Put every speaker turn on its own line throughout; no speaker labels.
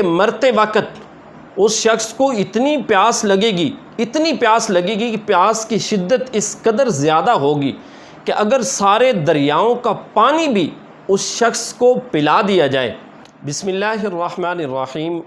کہ مرتے وقت اس شخص کو اتنی پیاس لگے گی کہ پیاس کی شدت اس قدر زیادہ ہوگی کہ اگر سارے دریاؤں کا پانی بھی اس شخص کو پلا دیا جائے۔ بسم اللہ الرحمن الرحیم۔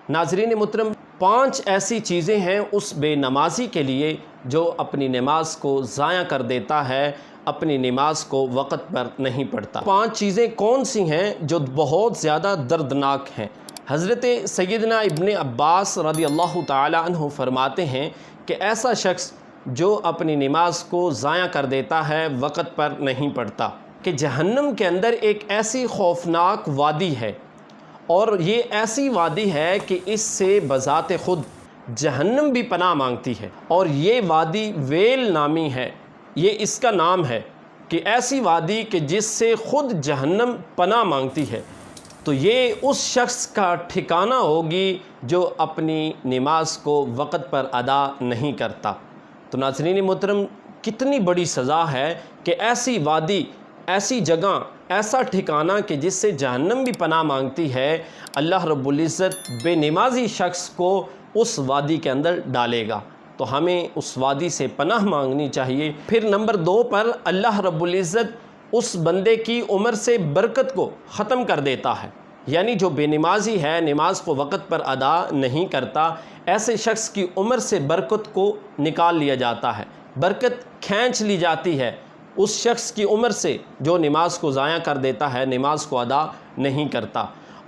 ناظرین محترم، 5 ایسی چیزیں ہیں اس بے نمازی کے لیے جو اپنی نماز کو ضائع کر دیتا ہے، اپنی نماز کو وقت پر نہیں پڑھتا۔ 5 چیزیں کون سی ہیں جو بہت زیادہ دردناک ہیں؟ حضرت سیدنا ابن عباس رضی اللہ تعالی عنہ فرماتے ہیں کہ ایسا شخص جو اپنی نماز کو ضائع کر دیتا ہے، وقت پر نہیں پڑھتا، کہ جہنم کے اندر ایک ایسی خوفناک وادی ہے، اور یہ ایسی وادی ہے کہ اس سے بذات خود جہنم بھی پناہ مانگتی ہے، اور یہ وادی ویل نامی ہے، یہ اس کا نام ہے کہ ایسی وادی کہ جس سے خود جہنم پناہ مانگتی ہے۔ تو یہ اس شخص کا ٹھکانہ ہوگی جو اپنی نماز کو وقت پر ادا نہیں کرتا۔ تو ناظرین محترم، کتنی بڑی سزا ہے کہ ایسی وادی، ایسی جگہ، ایسا ٹھکانہ کہ جس سے جہنم بھی پناہ مانگتی ہے، اللہ رب العزت بے نمازی شخص کو اس وادی کے اندر ڈالے گا۔ تو ہمیں اس وادی سے پناہ مانگنی چاہیے۔ پھر نمبر 2 پر اللہ رب العزت اس بندے کی عمر سے برکت کو ختم کر دیتا ہے، یعنی جو بے نمازی ہے، نماز کو وقت پر ادا نہیں کرتا، ایسے شخص کی عمر سے برکت کو نکال لیا جاتا ہے، برکت کھینچ لی جاتی ہے اس شخص کی عمر سے جو نماز کو ضائع کر دیتا ہے، نماز کو ادا نہیں کرتا۔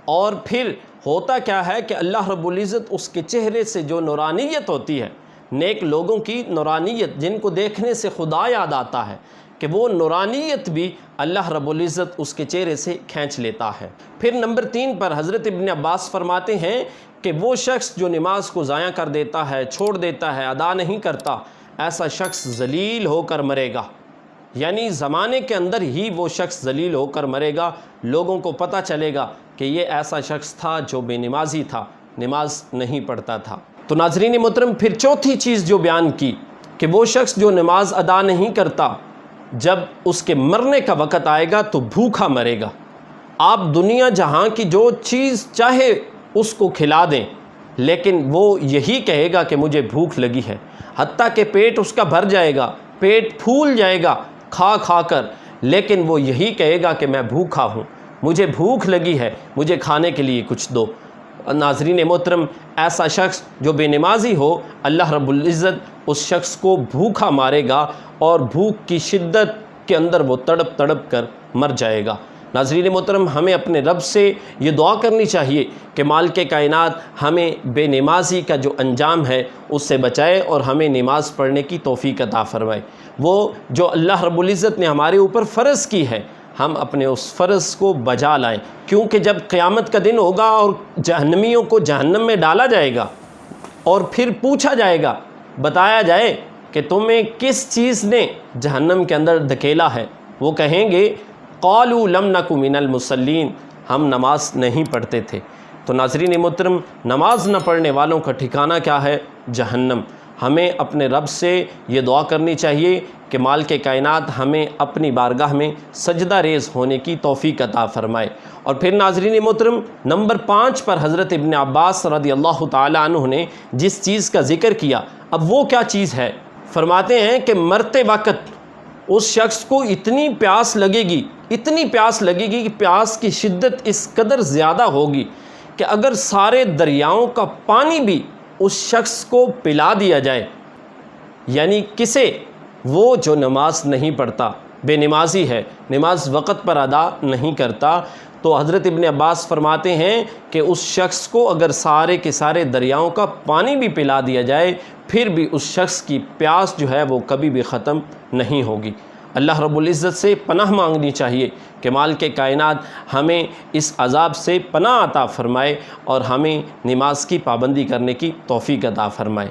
اور پھر ہوتا کیا ہے کہ اللہ رب العزت اس کے چہرے سے جو نورانیت ہوتی ہے، نیک لوگوں کی نورانیت جن کو دیکھنے سے خدا یاد آتا ہے، کہ وہ نورانیت بھی اللہ رب العزت اس کے چہرے سے کھینچ لیتا ہے۔ پھر نمبر 3 پر حضرت ابن عباس فرماتے ہیں کہ وہ شخص جو نماز کو ضائع کر دیتا ہے، چھوڑ دیتا ہے، ادا نہیں کرتا، ایسا شخص ذلیل ہو کر مرے گا، یعنی زمانے کے اندر ہی وہ شخص ذلیل ہو کر مرے گا، لوگوں کو پتہ چلے گا کہ یہ ایسا شخص تھا جو بے نمازی تھا، نماز نہیں پڑھتا تھا۔ تو ناظرین محترم، پھر چوتھی چیز جو بیان کی کہ وہ شخص جو نماز ادا نہیں کرتا، جب اس کے مرنے کا وقت آئے گا تو بھوکا مرے گا۔ آپ دنیا جہاں کی جو چیز چاہے اس کو کھلا دیں، لیکن وہ یہی کہے گا کہ مجھے بھوک لگی ہے، حتیٰ کہ پیٹ اس کا بھر جائے گا، پیٹ پھول جائے گا کھا کھا کر، لیکن وہ یہی کہے گا کہ میں بھوکا ہوں، مجھے بھوک لگی ہے، مجھے کھانے کے لیے کچھ دو۔ ناظرین محترم، ایسا شخص جو بے نمازی ہو، اللہ رب العزت اس شخص کو بھوکا مارے گا، اور بھوک کی شدت کے اندر وہ تڑپ تڑپ کر مر جائے گا۔ ناظرین محترم، ہمیں اپنے رب سے یہ دعا کرنی چاہیے کہ مالک کائنات ہمیں بے نمازی کا جو انجام ہے اس سے بچائے، اور ہمیں نماز پڑھنے کی توفیق عطا فرمائے۔ وہ جو اللہ رب العزت نے ہمارے اوپر فرض کی ہے، ہم اپنے اس فرض کو بجا لائیں، کیونکہ جب قیامت کا دن ہوگا اور جہنمیوں کو جہنم میں ڈالا جائے گا، اور پھر پوچھا جائے گا، بتایا جائے کہ تمہیں کس چیز نے جہنم کے اندر دھکیلا ہے، وہ کہیں گے قالوا لم نک من المصلین، ہم نماز نہیں پڑھتے تھے۔ تو ناظرین محترم، نماز نہ پڑھنے والوں کا ٹھکانہ کیا ہے؟ جہنم۔ ہمیں اپنے رب سے یہ دعا کرنی چاہیے کہ مالک کائنات ہمیں اپنی بارگاہ میں سجدہ ریز ہونے کی توفیق عطا فرمائے۔ اور پھر ناظرین محترم، نمبر 5 پر حضرت ابن عباس رضی اللہ تعالی عنہ نے جس چیز کا ذکر کیا، اب وہ کیا چیز ہے؟ فرماتے ہیں کہ مرتے وقت اس شخص کو اتنی پیاس لگے گی کہ پیاس کی شدت اس قدر زیادہ ہوگی کہ اگر سارے دریاؤں کا پانی بھی اس شخص کو پلا دیا جائے، یعنی کسے؟ وہ جو نماز نہیں پڑھتا، بے نمازی ہے، نماز وقت پر ادا نہیں کرتا۔ تو حضرت ابن عباس فرماتے ہیں کہ اس شخص کو اگر سارے کے سارے دریاؤں کا پانی بھی پلا دیا جائے، پھر بھی اس شخص کی پیاس جو ہے وہ کبھی بھی ختم نہیں ہوگی۔ اللہ رب العزت سے پناہ مانگنی چاہیے کہ مالک کائنات ہمیں اس عذاب سے پناہ عطا فرمائے، اور ہمیں نماز کی پابندی کرنے کی توفیق عطا فرمائے۔